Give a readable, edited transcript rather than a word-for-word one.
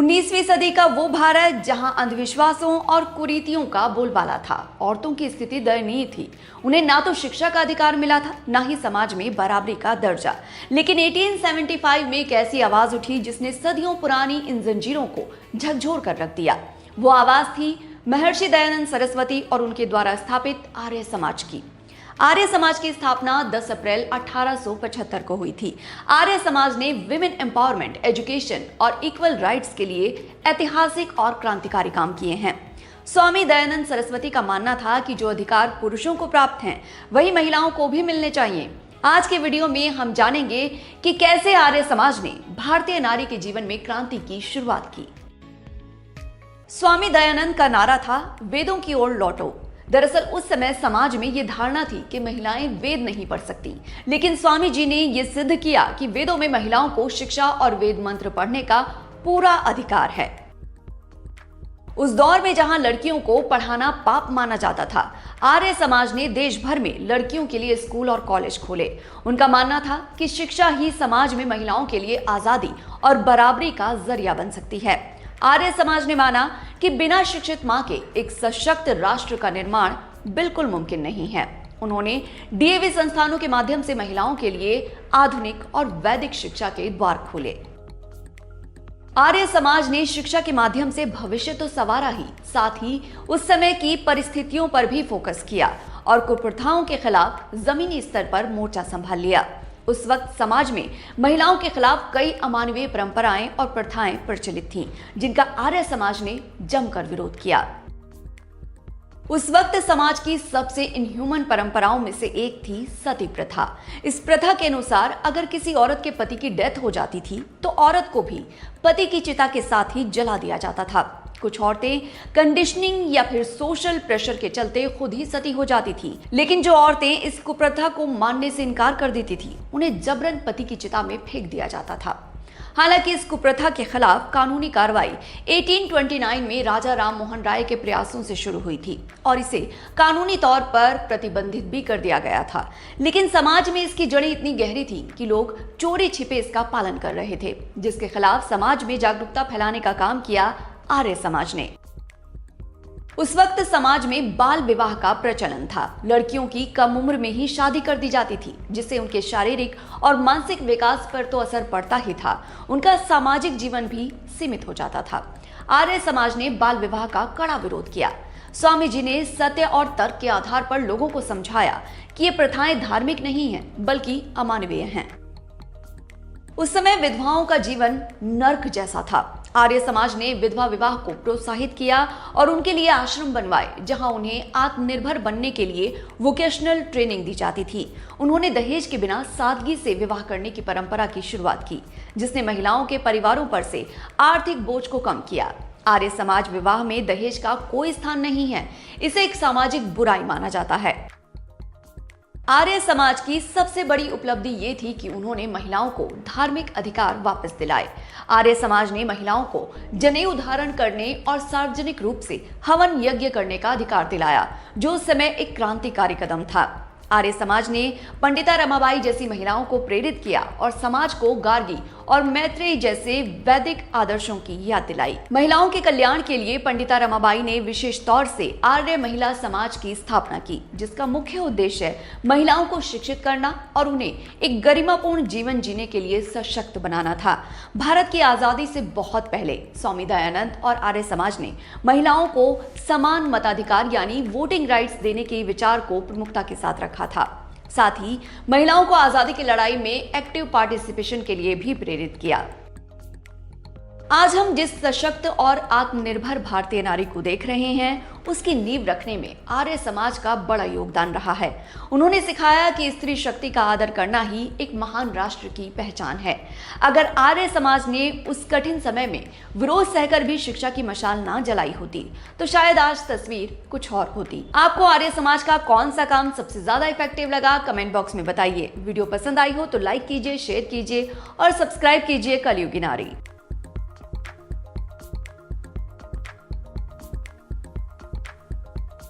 19वीं सदी का वो भारत जहां अंधविश्वासों और कुरीतियों का बोलबाला था। औरतों की स्थिति दयनीय थी। उन्हें ना तो शिक्षा का अधिकार मिला था, ना ही समाज में बराबरी का दर्जा। लेकिन 1875 में एक ऐसी आवाज उठी जिसने सदियों पुरानी इन जंजीरों को झकझोर कर रख दिया। वो आवाज थी महर्षि दयानंद सरस्वती और उनके द्वारा स्थापित आर्य समाज की। आर्य समाज की स्थापना 10 अप्रैल 1875 को हुई थी। आर्य समाज ने विमेन एम्पावरमेंट, एजुकेशन और इक्वल राइट्स के लिए ऐतिहासिक और क्रांतिकारी काम किए हैं। स्वामी दयानंद सरस्वती का मानना था कि जो अधिकार पुरुषों को प्राप्त हैं, वही महिलाओं को भी मिलने चाहिए। आज के वीडियो में हम जानेंगे कि कैसे आर्य समाज ने भारतीय नारी के जीवन में क्रांति की शुरुआत की। स्वामी दयानंद का नारा था, वेदों की ओर लौटो। दरअसल उस समय समाज में यह धारणा थी कि महिलाएं वेद नहीं पढ़ सकती, लेकिन स्वामी जी ने यह सिद्ध किया कि वेदों में महिलाओं को शिक्षा और वेद मंत्र पढ़ने का पूरा अधिकार है। उस दौर में जहां लड़कियों को पढ़ाना पाप माना जाता था, आर्य समाज ने देश भर में लड़कियों के लिए स्कूल और कॉलेज खोले। उनका मानना था कि शिक्षा ही समाज में महिलाओं के लिए आजादी और बराबरी का जरिया बन सकती है। आर्य समाज ने माना कि बिना शिक्षित मां के एक सशक्त राष्ट्र का निर्माण बिल्कुल मुमकिन नहीं है। उन्होंने डीएवी संस्थानों के माध्यम से महिलाओं के लिए आधुनिक और वैदिक शिक्षा के द्वार खोले। आर्य समाज ने शिक्षा के माध्यम से भविष्य तो संवारा ही, साथ ही उस समय की परिस्थितियों पर भी फोकस किया और कुप्रथाओं के खिलाफ जमीनी स्तर पर मोर्चा संभाल लिया। उस वक्त समाज में महिलाओं के खिलाफ कई अमानवीय परंपराएं और प्रथाएं प्रचलित थीं, जिनका आर्य समाज ने जमकर विरोध किया। उस वक्त समाज की सबसे इनह्यूमन परंपराओं में से एक थी सती प्रथा। इस प्रथा के अनुसार अगर किसी औरत के पति की डेथ हो जाती थी तो औरत को भी पति की चिता के साथ ही जला दिया जाता था। कुछ औरतें कंडीशनिंग या फिर सोशल प्रेशर के चलते खुद ही सती हो जाती थी, लेकिन जो औरतें इस कुप्रथा को मानने से इनकार कर देती थी, उन्हें जबरन पति की चिता में फेंक दिया जाता था। हालांकि इस कुप्रथा के खिलाफ कानूनी कार्रवाई 1829 में राजा राम मोहन राय के प्रयासों से शुरू हुई थी और इसे कानूनी तौर पर प्रतिबंधित भी कर दिया गया था। लेकिन समाज में इसकी जड़ें इतनी गहरी थी कि लोग चोरी छिपे इसका पालन कर रहे थे, जिसके खिलाफ समाज में जागरूकता फैलाने का काम किया आर्य समाज ने। उस वक्त समाज में बाल विवाह का प्रचलन था। लड़कियों की कम उम्र में ही शादी कर दी जाती थी, जिससे उनके शारीरिक और मानसिक विकास पर तो असर पड़ता ही था, उनका सामाजिक जीवन भी सीमित हो जाता था। आर्य समाज ने बाल विवाह का कड़ा विरोध किया। स्वामी जी ने सत्य और तर्क के आधार पर लोगों को समझाया कि ये प्रथाएं धार्मिक नहीं हैं, बल्कि अमानवीय हैं। उस समय विधवाओं का जीवन नर्क जैसा था। आर्य समाज ने विधवा विवाह को प्रोत्साहित किया और उनके लिए आश्रम बनवाए, जहां उन्हें आत्मनिर्भर बनने के लिए वोकेशनल ट्रेनिंग दी जाती थी। उन्होंने दहेज के बिना सादगी से विवाह करने की परंपरा की शुरुआत की, जिसने महिलाओं के परिवारों पर से आर्थिक बोझ को कम किया। आर्य समाज विवाह में दहेज का कोई स्थान नहीं है, इसे एक सामाजिक बुराई माना जाता है। आर्य समाज की सबसे बड़ी उपलब्धि ये थी कि उन्होंने महिलाओं को धार्मिक अधिकार वापस दिलाए। आर्य समाज ने महिलाओं को जनेऊ धारण करने और सार्वजनिक रूप से हवन यज्ञ करने का अधिकार दिलाया, जो उस समय एक क्रांतिकारी कदम था। आर्य समाज ने पंडिता रमाबाई जैसी महिलाओं को प्रेरित किया और समाज को गार्गी और मैत्रेयी जैसे वैदिक आदर्शों की याद दिलाई। महिलाओं के कल्याण के लिए पंडिता रमाबाई ने विशेष तौर से आर्य महिला समाज की स्थापना की, जिसका मुख्य उद्देश्य महिलाओं को शिक्षित करना और उन्हें एक गरिमापूर्ण जीवन जीने के लिए सशक्त बनाना था। भारत की आजादी से बहुत पहले स्वामी दयानंद और आर्य समाज ने महिलाओं को समान मताधिकार यानी वोटिंग राइट्स देने के विचार को प्रमुखता के साथ रखा था। साथ ही महिलाओं को आजादी की लड़ाई में एक्टिव पार्टिसिपेशन के लिए भी प्रेरित किया। आज हम जिस सशक्त और आत्मनिर्भर भारतीय नारी को देख रहे हैं, उसकी नींव रखने में आर्य समाज का बड़ा योगदान रहा है। उन्होंने सिखाया कि स्त्री शक्ति का आदर करना ही एक महान राष्ट्र की पहचान है। अगर आर्य समाज ने उस कठिन समय में विरोध सहकर भी शिक्षा की मशाल ना जलाई होती, तो शायद आज तस्वीर कुछ और होती। आपको आर्य समाज का कौन सा काम सबसे ज्यादा इफेक्टिव लगा, कमेंट बॉक्स में बताइए। वीडियो पसंद आई हो तो लाइक कीजिए, शेयर कीजिए और सब्सक्राइब कीजिए कलयुगी नारी।